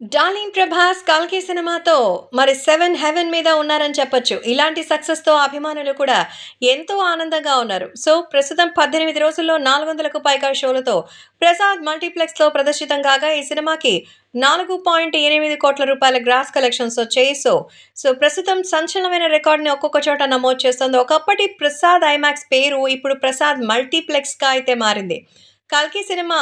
Darling Prabhas 'కల్కి' సినిమాతో మరి 'సెవెన్ హెవెన్' మీద ఉన్నారని చెప్పొచ్చు. ఇలాంటి సక్సెస్‌తో అభిమానులు కూడా ఎంతో ఆనందంగా ఉన్నారు. సో, ప్రస్తుతం 18 రోజుల్లో 400కు పైగా షోలతో ప్రసాద్ మల్టీప్లెక్స్‌లో ప్రదర్శితం కాగా ఈ సినిమాకి 4.8 కోట్ల గ్రాస్ కలెక్షన్స్ వచ్చాయి. సో, ప్రస్తుతం సంచలనమైన రికార్డ్‌ని ఒక్కొక్క చోట నమోదు చేస్తోంది. ఒకప్పటి ప్రసాద్ ఐమాక్స్ పేరు ఇప్పుడు ప్రసాద్ మల్టీప్లెక్స్‌గా అయితే మారింది. 'కల్కి' సినిమా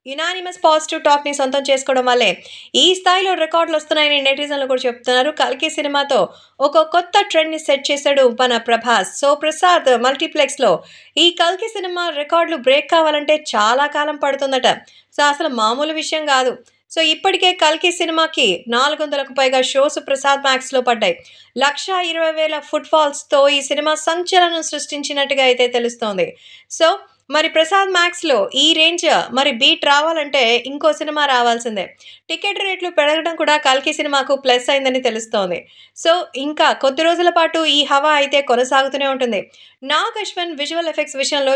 యునానిమస్ పాజిటివ్ టాక్‌ని సొంతం చేసుకోవడం వల్లే ఈ స్థాయిలో రికార్డులొస్తున్నాయని నెటిజన్లు కూడా చెప్తున్నారు. 'కల్కి' సినిమాతో ఒక కొత్త ట్రెండ్‌ని సెట్ చేశాడు మన ప్రభాస్. సో, ప్రసాద్ మల్టీప్లెక్స్‌లో ఈ 'కల్కి' సినిమా రికార్డులు బ్రేక్ కావాలంటే చాలా కాలం పడుతుందట. సో, అసలు మామూలు విషయం గాదు. సో, ఇప్పటికే 'కల్కి' సినిమాకి 400కు పైగా షోస్ ప్రసాద్ మ్యాక్స్‌లో పడ్డాయి. 1,20,000 ఫుట్‌ఫాల్స్‌తో ఈ సినిమా సంచలనం సృష్టించినట్టుగా అయితే తెలుస్తోంది. సో, మరి ప్రసాద్ మ్యాక్స్‌లో ఈ రేంజ్ మరి బీట్ రావాలంటే ఇంకో సినిమా రావాల్సిందే. టికెట్ రేట్లు పెరగడం కూడా 'కల్కి' సినిమాకు ప్లస్ అయిందని తెలుస్తోంది. సో, ఇంకా కొద్ది రోజుల పాటు ఈ హవా అయితే కొనసాగుతూనే ఉంటుంది. నాగ్ అశ్విన్ విజువల్ ఎఫెక్ట్స్ విషయంలో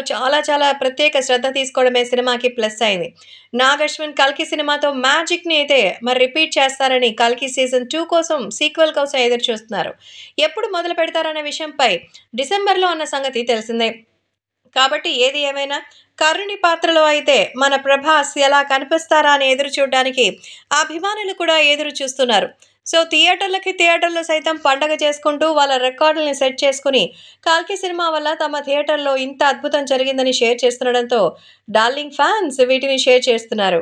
చాలా ప్రత్యేక శ్రద్ధ తీసుకోవడమే సినిమాకి ప్లస్ అయింది. నాగ్ అశ్విన్ 'కల్కి' సినిమాతో మ్యాజిక్‌ని అయితే మరి రిపీట్ చేస్తారని 'కల్కి' సీజన్ 2 కోసం సీక్వెల్ కోసం ఎదురు చూస్తున్నారు. ఎప్పుడు మొదలు పెడతారనే విషయంపై డిసెంబర్‌లో అన్న సంగతి తెలిసిందే. కాబట్టి ఏది ఏమైనా కర్ణుని పాత్రలో అయితే మన ప్రభాస్ ఎలా కనిపిస్తారా అని ఎదురు చూడడానికి అభిమానులు కూడా ఎదురు చూస్తున్నారు. సో, థియేటర్లో సైతం పండగ చేసుకుంటూ వాళ్ళ రికార్డుల్ని సెట్ చేసుకుని 'కల్కి' సినిమా వల్ల తమ థియేటర్‌లో ఇంత అద్భుతం జరిగిందని షేర్ చేస్తుండడంతో డార్లింగ్ ఫ్యాన్స్ వీటిని షేర్ చేస్తున్నారు.